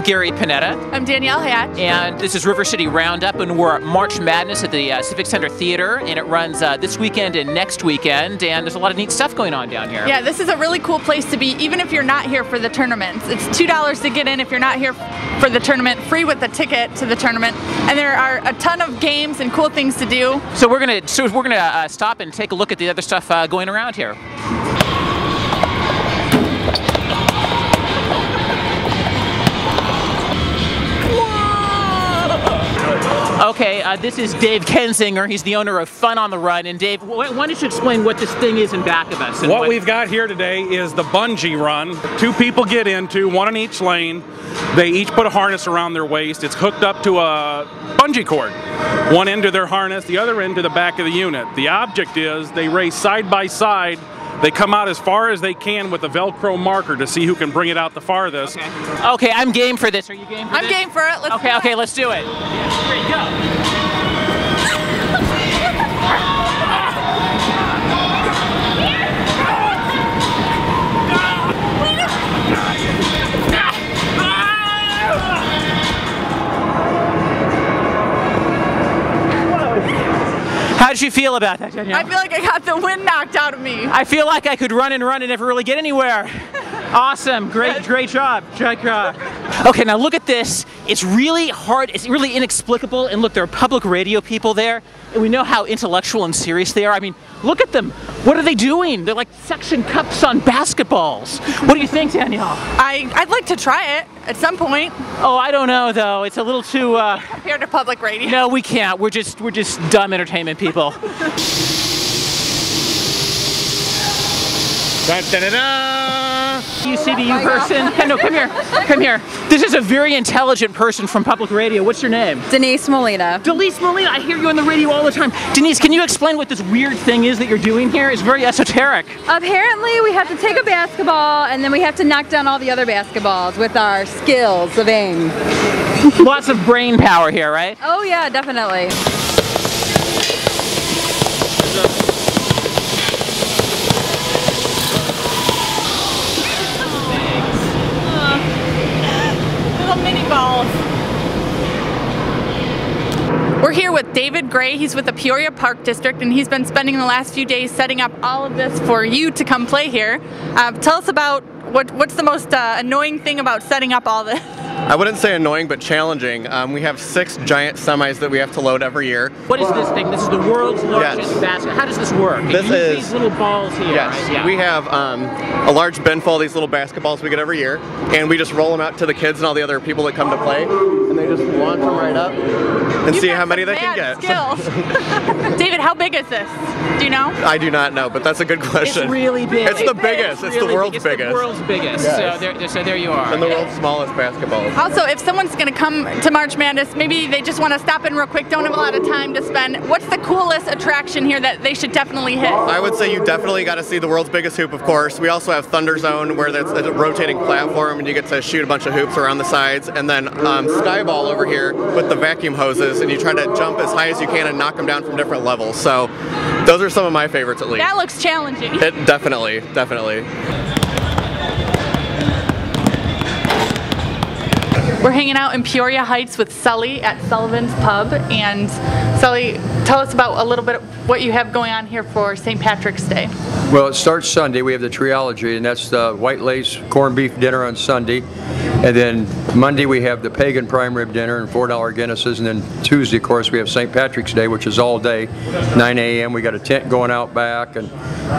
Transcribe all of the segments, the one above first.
I'm Gary Panetta. I'm Danielle Hatch. And this is River City Roundup, and we're at March Madness at the Civic Center Theater, and it runs this weekend and next weekend, and there's a lot of neat stuff going on down here. Yeah, this is a really cool place to be, even if you're not here for the tournaments. It's $2 to get in if you're not here for the tournament, free with the ticket to the tournament, and there are a ton of games and cool things to do. So we're gonna stop and take a look at the other stuff going around here. Okay, this is Dave Kensinger. He's the owner of Fun on the Run. And Dave, why don't you explain what this thing is in back of us? And what we've got here today is the Bungee Run. Two people get into, one in each lane. They each put a harness around their waist. It's hooked up to a bungee cord. One end to their harness, the other end to the back of the unit. The object is they race side by side. They come out as far as they can with a Velcro marker to see who can bring it out the farthest. Okay, I'm game for this. Are you game for this? I'm game for it. Let's do it. Okay, let's do it. Ready, go. How did you feel about that, Danielle? I feel like I got the wind knocked out of me. I feel like I could run and never really get anywhere. Awesome, great job. Okay, now look at this. It's really hard, it's really inexplicable, and look, there are public radio people there, and we know how intellectual and serious they are. I mean, look at them. What are they doing? They're like section cups on basketballs. What do you think, Danielle? I'd like to try it at some point. Oh, I don't know though. It's a little too compared to public radio. No, we can't. We're just dumb entertainment people. You see the you person? No, come here. This is a very intelligent person from public radio. What's your name? Denise Molina. Denise Molina, I hear you on the radio all the time. Denise, can you explain what this weird thing is that you're doing here? It's very esoteric. Apparently we have to take a basketball and then we have to knock down all the other basketballs with our skills of aim. Lots of brain power here, right? Oh yeah, definitely. Mini balls. We're here with David Gray. He's with the Peoria Park District, and he's been spending the last few days setting up all of this for you to come play here. Tell us about what's the most annoying thing about setting up all this? I wouldn't say annoying, but challenging. We have 6 giant semis that we have to load every year. What is this thing? This is the world's largest basket. How does this work? This is these little balls here. Yes, right? Yeah. We have a large bin full of these little basketballs we get every year, and we just roll them out to the kids and all the other people that come to play, and they just launch them right up and see how many they can get. David, how big is this? Do you know? I do not know, but that's a good question. It's really big. It's the biggest. It's the world's biggest. It's the world's biggest. Yes. So there you are. And the world's smallest basketballs. Also, if someone's going to come to March Madness, maybe they just want to stop in real quick, don't have a lot of time to spend. What's the coolest attraction here that they should definitely hit? I would say you definitely got to see the world's biggest hoop, of course. We also have Thunder Zone, where that's a rotating platform and you get to shoot a bunch of hoops around the sides. And then Skyball over here with the vacuum hoses, and you try to jump as high as you can and knock them down from different levels. So those are some of my favorites, at least. That looks challenging. It definitely. We're hanging out in Peoria Heights with Sully at Sullivan's Pub. And Sully, tell us about a little bit of what you have going on here for St. Patrick's Day. Well, it starts Sunday. We have the triology, and that's the white lace corned beef dinner on Sunday. And then Monday we have the pagan prime rib dinner and $4 Guinnesses. And then Tuesday, of course, we have St. Patrick's Day, which is all day, 9 a.m. We got a tent going out back and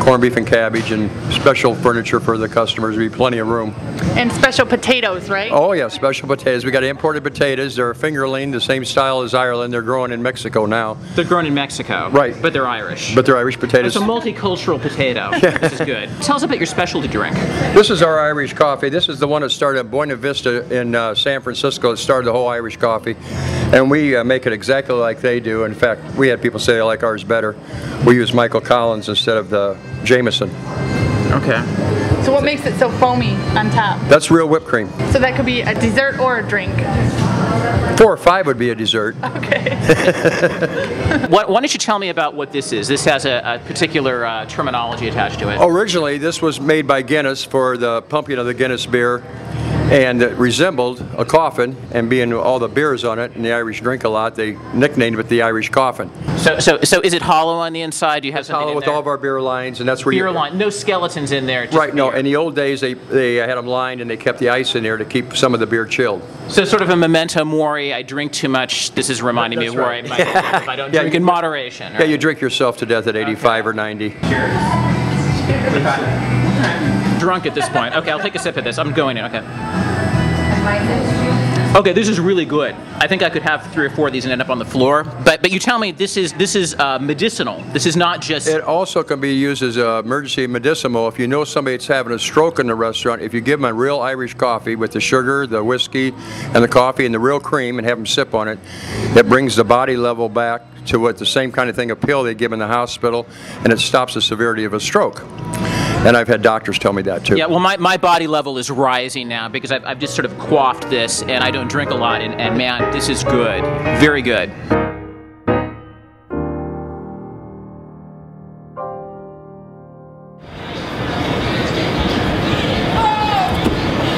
corned beef and cabbage and special furniture for the customers. There'll be plenty of room. And special potatoes, right? Oh yeah, special potatoes. We got imported potatoes. They're fingerling, the same style as Ireland. They're grown in Mexico now. They're grown in Mexico. Right. But they're Irish. But they're Irish potatoes. It's a multicultural potato. This is good. Tell us about your specialty drink. This is our Irish coffee. This is the one that started at Buena Vista in San Francisco. It started the whole Irish coffee. And we make it exactly like they do. In fact, we had people say they like ours better. We use Michael Collins instead of the Jameson. Okay. So what makes it so foamy on top? That's real whipped cream. So that could be a dessert or a drink. 4 or 5 would be a dessert. Okay. Why don't you tell me about what this is? This has a particular terminology attached to it. Originally, this was made by Guinness for the pumping of the Guinness beer. and it resembled a coffin, and being all the beers on it, and the Irish drink a lot, they nicknamed it the Irish coffin. So is it hollow on the inside? Do you have It's something hollow in with there? all of our beer lines, and that's where Beer line, no skeletons in there. Just Right, no, beer. in the old days they had them lined and they kept the ice in there to keep some of the beer chilled. So sort of a memento mori, I drink too much, this is reminding me of where I might be if I don't drink in moderation. Yeah, you drink yourself to death at 85 or 90. Drunk at this point. Okay, I'll take a sip of this. I'm going in, okay. Okay, this is really good. I think I could have 3 or 4 of these and end up on the floor. But you tell me this is medicinal. This is not just. It also can be used as an emergency medicinal. If you know somebody that's having a stroke in the restaurant, if you give them a real Irish coffee with the sugar, the whiskey, and the coffee and the real cream, and have them sip on it, it brings the body level back to what the same kind of thing, a pill they give in the hospital, and it stops the severity of a stroke. And I've had doctors tell me that too. Yeah, well, my body level is rising now because I've just sort of quaffed this, and I don't drink a lot, and man, this is good. Very good.